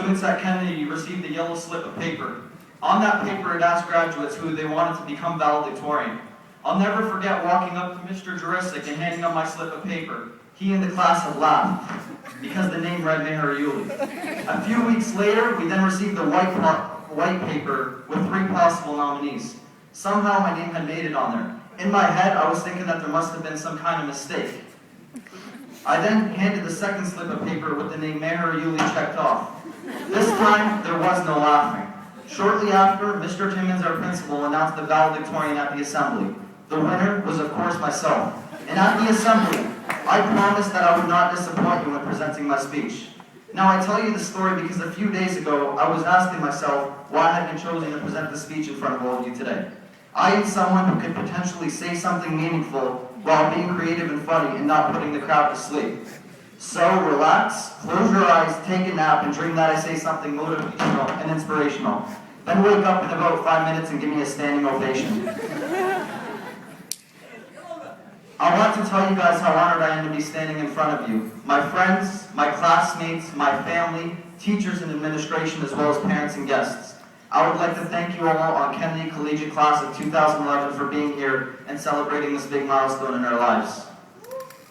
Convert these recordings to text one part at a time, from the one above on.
students at Kennedy received a yellow slip of paper. On that paper, it asked graduates who they wanted to become valedictorian. I'll never forget walking up to Mr. Jurisic and handing him my slip of paper. He and the class had laughed because the name read Maher Aouli. A few weeks later, we then received a white paper with 3 possible nominees. Somehow my name had made it on there. In my head, I was thinking that there must have been some kind of mistake. I then handed the second slip of paper with the name Maher Aouli checked off. This time, there was no laughing. Shortly after, Mr. Timmons, our principal, announced the valedictorian at the assembly. The winner was, of course, myself. And at the assembly, I promised that I would not disappoint you when presenting my speech. Now, I tell you this story because a few days ago, I was asking myself why I had been chosen to present the speech in front of all of you today. I am someone who could potentially say something meaningful while being creative and funny and not putting the crowd to sleep. So relax, close your eyes, take a nap, and dream that I say something motivational and inspirational. Then wake up in about 5 minutes and give me a standing ovation. I want to tell you guys how honored I am to be standing in front of you. My friends, my classmates, my family, teachers and administration, as well as parents and guests. I would like to thank you all on Kennedy Collegiate Class of 2011 for being here and celebrating this big milestone in our lives.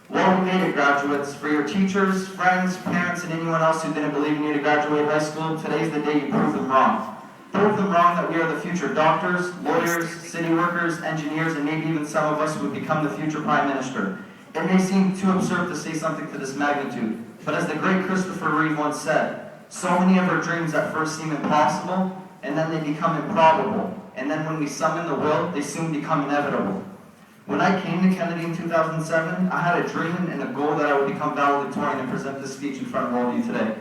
Well, we made it, graduates. For your teachers, friends, parents, and anyone else who didn't believe in you to graduate high school, today's the day you prove them wrong. Prove them wrong that we are the future doctors, lawyers, city workers, engineers, and maybe even some of us who would become the future prime minister. It may seem too absurd to say something to this magnitude, but as the great Christopher Reeve once said, so many of our dreams at first seem impossible, and then they become improbable, and then when we summon the will, they soon become inevitable. When I came to Kennedy in 2007, I had a dream and a goal that I would become valedictorian and present this speech in front of all of you today.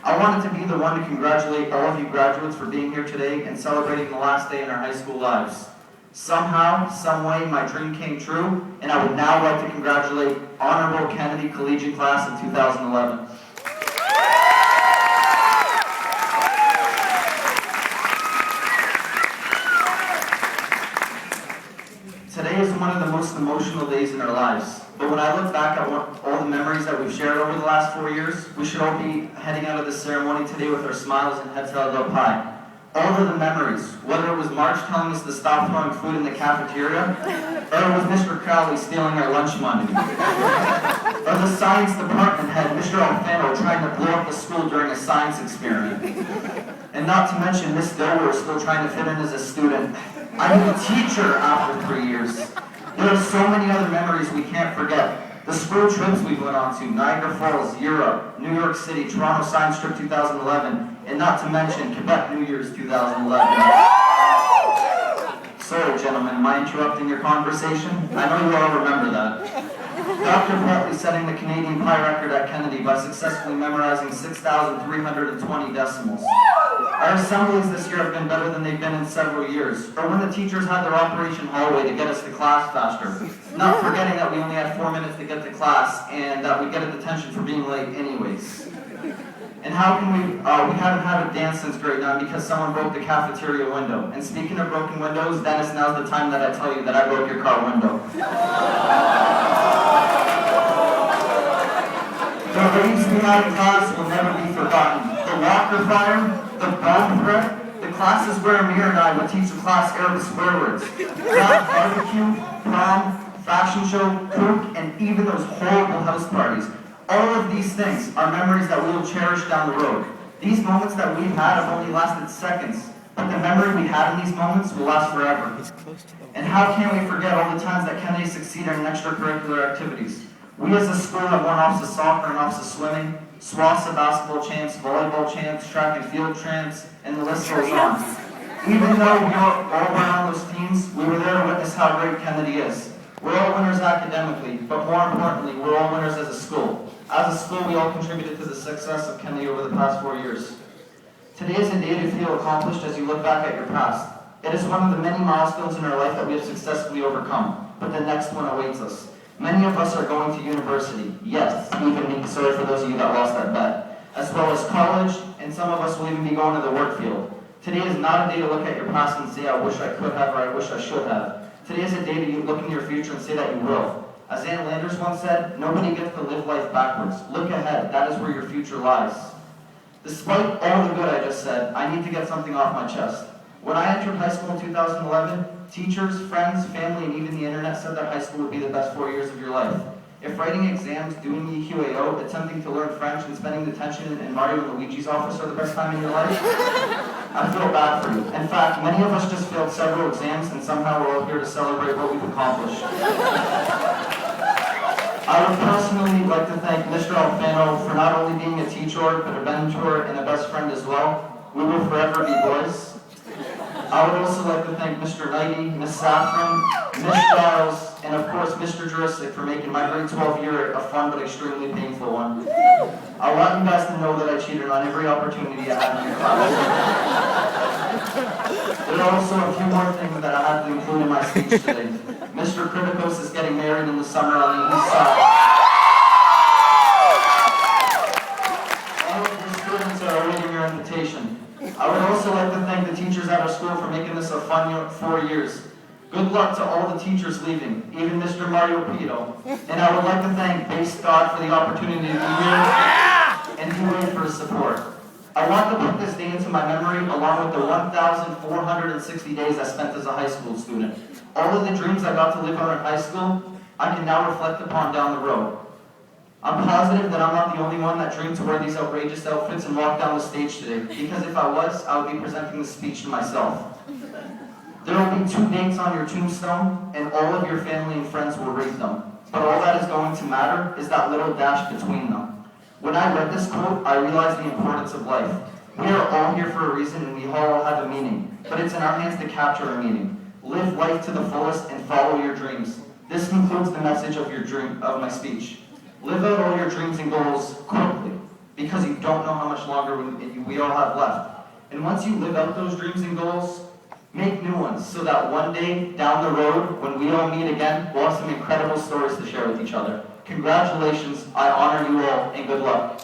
I wanted to be the one to congratulate all of you graduates for being here today and celebrating the last day in our high school lives. Somehow, some way, my dream came true, and I would now like to congratulate Honorable Kennedy Collegiate Class of 2011. Today is one of the most emotional days in our lives, but when I look back at all the memories that we've shared over the last 4 years, we should all be heading out of this ceremony today with our smiles and heads held up high. All of the memories, whether it was March telling us to stop throwing food in the cafeteria, or it was Mr. Crowley stealing our lunch money, or the science department head, Mr. Alfano, trying to blow up the school during a science experiment, and not to mention Miss Dilworth still trying to fit in as a student. I'm a teacher after 3 years. There are so many other memories we can't forget. The school trips we went on to, Niagara Falls, Europe, New York City, Toronto Science Trip 2011, and not to mention Quebec New Year's 2011. Sorry, gentlemen, am I interrupting your conversation? I know you all remember that. Dr. Petley setting the Canadian Pi record at Kennedy by successfully memorizing 6,320 decimals. Our assemblies this year have been better than they've been in several years, or when the teachers had their Operation Hallway to get us to class faster. Not forgetting that we only had 4 minutes to get to class, and that we get a detention for being late anyways. And how can we haven't had a dance since grade 9 because someone broke the cafeteria window. And speaking of broken windows, Dennis, now's the time that I tell you that I broke your car window. The raves we had in class will never be forgotten. The locker fire, the bomb threat, the classes where Amir and I would teach the class Arabic swear words, class barbecue, prom, fashion show, cook, and even those horrible house parties. All of these things are memories that we will cherish down the road. These moments that we've had have only lasted seconds, but the memory we had in these moments will last forever. And how can we forget all the times that Kennedy succeeded in extracurricular activities? We as a school have won offs of soccer and offs of swimming, SWASA basketball champs, volleyball champs, track and field champs, and the list goes on. Even though we all were on those teams, we were there to witness how great Kennedy is. We're all winners academically, but more importantly, we're all winners as a school. As a school, we all contributed to the success of Kennedy over the past 4 years. Today is a day to feel accomplished as you look back at your past. It is one of the many milestones in our life that we have successfully overcome, but the next one awaits us. Many of us are going to university. Yes, even me, sorry for those of you that lost that bet. As well as college, and some of us will even be going to the work field. Today is not a day to look at your past and say, I wish I could have, or I wish I should have. Today is a day to look in your future and say that you will. As Ann Landers once said, nobody gets to live life backwards. Look ahead, that is where your future lies. Despite all the good I just said, I need to get something off my chest. When I entered high school in 2011, teachers, friends, family, and even the internet said that high school would be the best 4 years of your life. If writing exams, doing EQAO, attempting to learn French, and spending detention in Mario and Luigi's office are the best time in your life, I feel bad for you. In fact, many of us just failed several exams, and somehow we're all here to celebrate what we've accomplished. I would personally like to thank Mr. Alfano for not only being a teacher, but a mentor and a best friend as well. We will forever be boys. I would also like to thank Mr. Knighty, Miss Saffron, Miss Giles, and of course Mr. Jurisic for making my grade 12 year a fun but extremely painful one. I want you guys to know that I cheated on every opportunity I had in your class. There are also a few more things that I had to include in my speech today. Mr. Kritikos is getting married in the summer on the east side. All of your students are awaiting your invitation. I would also like to thank the teachers at our school for making this a fun 4 years. Good luck to all the teachers leaving, even Mr. Mario Pito. And I would like to thank Base God for the opportunity to be here, and UA for his support. I want to put this day into my memory along with the 1,460 days I spent as a high school student. All of the dreams I got to live on in high school, I can now reflect upon down the road. I'm positive that I'm not the only one that dreamed to wear these outrageous outfits and walk down the stage today, because if I was, I would be presenting this speech to myself. There will be 2 dates on your tombstone, and all of your family and friends will read them. But all that is going to matter is that little dash between them. When I read this quote, I realized the importance of life. We are all here for a reason, and we all have a meaning. But it's in our hands to capture a meaning. Live life to the fullest and follow your dreams. This concludes the message of of my speech. Live out all your dreams and goals quickly, because you don't know how much longer we all have left. And once you live out those dreams and goals, make new ones, so that one day down the road, when we all meet again, we'll have some incredible stories to share with each other. Congratulations, I honor you all, and good luck.